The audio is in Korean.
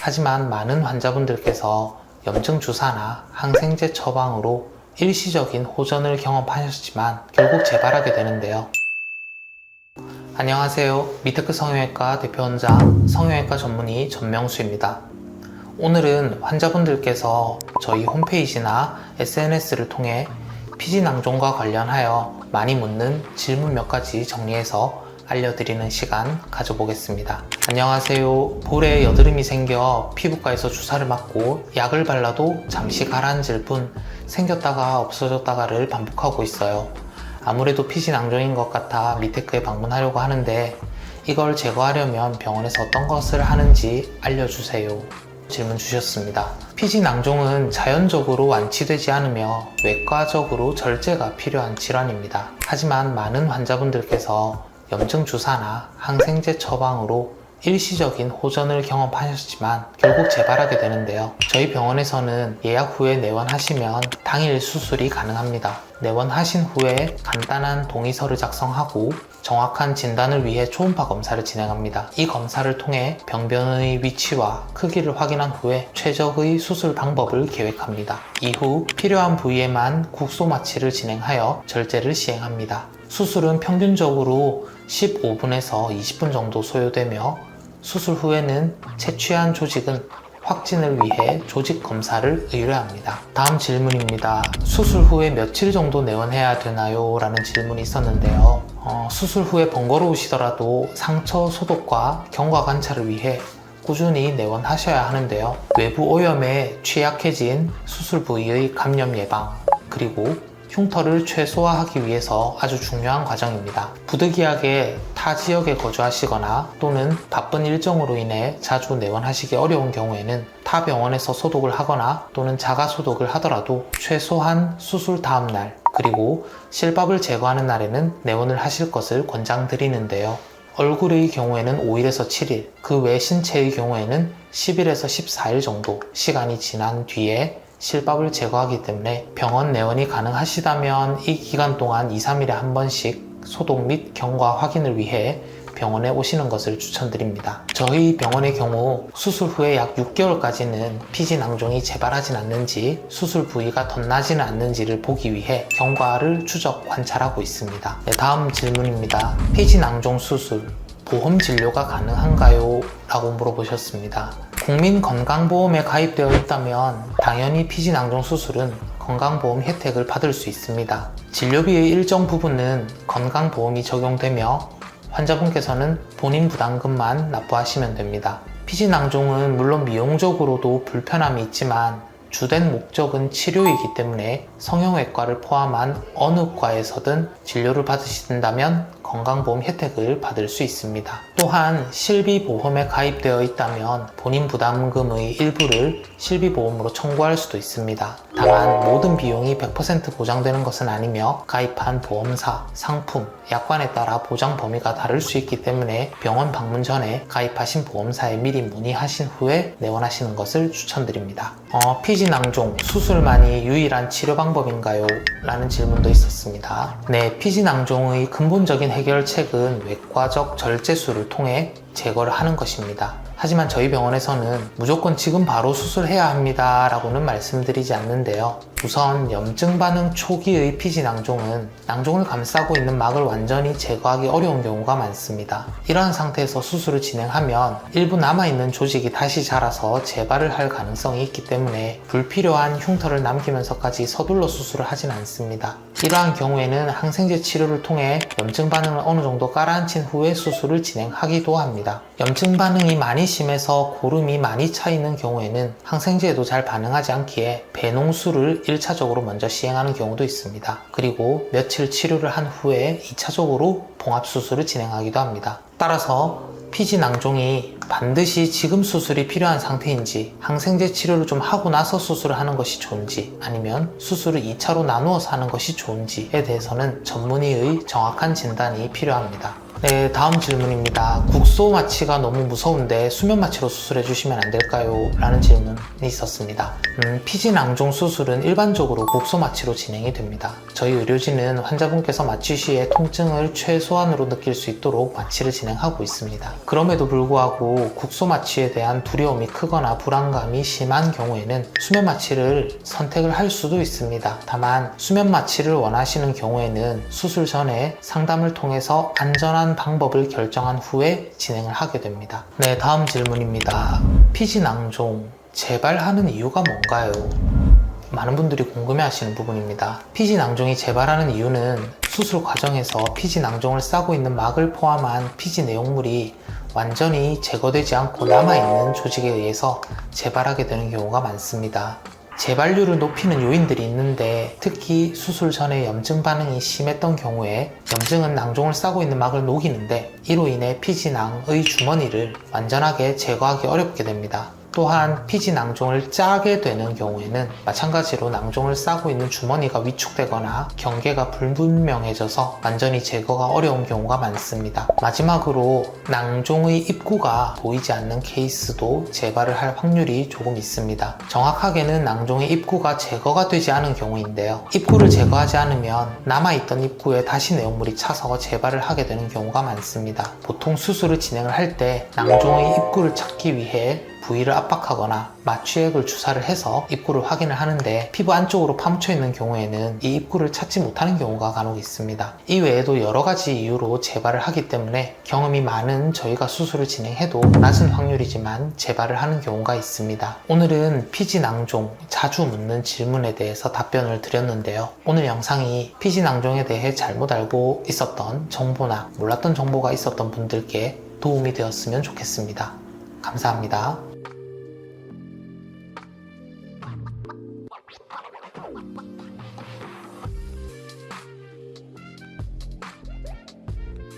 하지만 많은 환자분들께서 염증 주사나 항생제 처방으로 일시적인 호전을 경험하셨지만 결국 재발하게 되는데요. 안녕하세요. 미테크 성형외과 대표원장 성형외과 전문의 전명수입니다. 오늘은 환자분들께서 저희 홈페이지나 SNS를 통해 피지낭종과 관련하여 많이 묻는 질문 몇 가지 정리해서 알려드리는 시간 가져보겠습니다. 안녕하세요. 볼에 여드름이 생겨 피부과에서 주사를 맞고 약을 발라도 잠시 가라앉을 뿐 생겼다가 없어졌다가를 반복하고 있어요. 아무래도 피지낭종인 것 같아 미테크에 방문하려고 하는데 이걸 제거하려면 병원에서 어떤 것을 하는지 알려주세요. 질문 주셨습니다. 피지낭종은 자연적으로 완치되지 않으며 외과적으로 절제가 필요한 질환입니다. 하지만 많은 환자분들께서 염증 주사나 항생제 처방으로 일시적인 호전을 경험하셨지만 결국 재발하게 되는데요. 저희 병원에서는 예약 후에 내원하시면 당일 수술이 가능합니다. 내원하신 후에 간단한 동의서를 작성하고 정확한 진단을 위해 초음파 검사를 진행합니다. 이 검사를 통해 병변의 위치와 크기를 확인한 후에 최적의 수술 방법을 계획합니다. 이후 필요한 부위에만 국소 마취를 진행하여 절제를 시행합니다. 수술은 평균적으로 15분에서 20분 정도 소요되며 수술 후에는 채취한 조직은 확진을 위해 조직 검사를 의뢰합니다. 다음 질문입니다. 수술 후에 며칠 정도 내원해야 되나요? 라는 질문이 있었는데요. 수술 후에 번거로우시더라도 상처 소독과 경과 관찰을 위해 꾸준히 내원하셔야 하는데요. 외부 오염에 취약해진 수술 부위의 감염 예방, 그리고 흉터를 최소화하기 위해서 아주 중요한 과정입니다. 부득이하게 타 지역에 거주하시거나 또는 바쁜 일정으로 인해 자주 내원하시기 어려운 경우에는 타 병원에서 소독을 하거나 또는 자가 소독을 하더라도 최소한 수술 다음 날 그리고 실밥을 제거하는 날에는 내원을 하실 것을 권장드리는데요. 얼굴의 경우에는 5일에서 7일, 그 외 신체의 경우에는 10일에서 14일 정도 시간이 지난 뒤에 실밥을 제거하기 때문에 병원 내원이 가능하시다면 이 기간 동안 2-3일에 한 번씩 소독 및 경과 확인을 위해 병원에 오시는 것을 추천드립니다. 저희 병원의 경우 수술 후에 약 6개월까지는 피지낭종이 재발하진 않는지 수술 부위가 덧나지는 않는지를 보기 위해 경과를 추적 관찰하고 있습니다. 다음 질문입니다. 피지낭종 수술 보험 진료가 가능한가요? 라고 물어보셨습니다. 국민건강보험에 가입되어 있다면 당연히 피지낭종 수술은 건강보험 혜택을 받을 수 있습니다. 진료비의 일정 부분은 건강보험이 적용되며 환자분께서는 본인 부담금만 납부하시면 됩니다. 피지낭종은 물론 미용적으로도 불편함이 있지만 주된 목적은 치료이기 때문에 성형외과를 포함한 어느 과에서든 진료를 받으신다면 건강보험 혜택을 받을 수 있습니다. 또한 실비보험에 가입되어 있다면 본인 부담금의 일부를 실비보험으로 청구할 수도 있습니다. 다만 모든 비용이 100% 보장되는 것은 아니며 가입한 보험사, 상품, 약관에 따라 보장 범위가 다를 수 있기 때문에 병원 방문 전에 가입하신 보험사에 미리 문의하신 후에 내원하시는 것을 추천드립니다. 피지낭종 수술만이 유일한 치료 방법인가요? 라는 질문도 있었습니다. 네, 피지낭종의 근본적인 해결책은 외과적 절제술을 통해 제거를 하는 것입니다. 하지만 저희 병원에서는 무조건 지금 바로 수술해야 합니다 라고는 말씀드리지 않는데요. 우선 염증 반응 초기의 피지낭종은 낭종을 감싸고 있는 막을 완전히 제거하기 어려운 경우가 많습니다. 이러한 상태에서 수술을 진행하면 일부 남아있는 조직이 다시 자라서 재발을 할 가능성이 있기 때문에 불필요한 흉터를 남기면서까지 서둘러 수술을 하진 않습니다. 이러한 경우에는 항생제 치료를 통해 염증 반응을 어느 정도 가라앉힌 후에 수술을 진행하기도 합니다. 염증 반응이 많이 심해서 고름이 많이 차 있는 경우에는 항생제에도 잘 반응하지 않기에 배농술을 1차적으로 먼저 시행하는 경우도 있습니다. 그리고 며칠 치료를 한 후에 2차적으로 봉합수술을 진행하기도 합니다. 따라서 피지낭종이 반드시 지금 수술이 필요한 상태인지 항생제 치료를 좀 하고 나서 수술을 하는 것이 좋은지 아니면 수술을 2차로 나누어서 하는 것이 좋은지에 대해서는 전문의의 정확한 진단이 필요합니다. 네, 다음 질문입니다. 국소 마취가 너무 무서운데 수면 마취로 수술해 주시면 안 될까요? 라는 질문이 있었습니다. 피지 낭종 수술은 일반적으로 국소 마취로 진행이 됩니다. 저희 의료진은 환자분께서 마취 시에 통증을 최소한으로 느낄 수 있도록 마취를 진행하고 있습니다. 그럼에도 불구하고 국소 마취에 대한 두려움이 크거나 불안감이 심한 경우에는 수면 마취를 선택을 할 수도 있습니다. 다만 수면 마취를 원하시는 경우에는 수술 전에 상담을 통해서 안전한 방법을 결정한 후에 진행을 하게 됩니다. 네, 다음 질문입니다. 피지 낭종 재발하는 이유가 뭔가요? 많은 분들이 궁금해하시는 부분입니다. 피지 낭종이 재발하는 이유는 수술 과정에서 피지 낭종을 싸고 있는 막을 포함한 피지 내용물이 완전히 제거되지 않고 남아있는 조직에 의해서 재발하게 되는 경우가 많습니다. 재발률을 높이는 요인들이 있는데 특히 수술 전에 염증 반응이 심했던 경우에 염증은 낭종을 싸고 있는 막을 녹이는데 이로 인해 피지낭의 주머니를 완전하게 제거하기 어렵게 됩니다. 또한 피지 낭종을 짜게 되는 경우에는 마찬가지로 낭종을 싸고 있는 주머니가 위축되거나 경계가 불분명해져서 완전히 제거가 어려운 경우가 많습니다. 마지막으로 낭종의 입구가 보이지 않는 케이스도 재발을 할 확률이 조금 있습니다. 정확하게는 낭종의 입구가 제거가 되지 않은 경우인데요. 입구를 제거하지 않으면 남아있던 입구에 다시 내용물이 차서 재발을 하게 되는 경우가 많습니다. 보통 수술을 진행을 할 때 낭종의 입구를 찾기 위해 부위를 압박하거나 마취액을 주사를 해서 입구를 확인을 하는데 피부 안쪽으로 파묻혀 있는 경우에는 이 입구를 찾지 못하는 경우가 간혹 있습니다. 이 외에도 여러 가지 이유로 재발을 하기 때문에 경험이 많은 저희가 수술을 진행해도 낮은 확률이지만 재발을 하는 경우가 있습니다. 오늘은 피지 낭종 자주 묻는 질문에 대해서 답변을 드렸는데요. 오늘 영상이 피지 낭종에 대해 잘못 알고 있었던 정보나 몰랐던 정보가 있었던 분들께 도움이 되었으면 좋겠습니다. 감사합니다.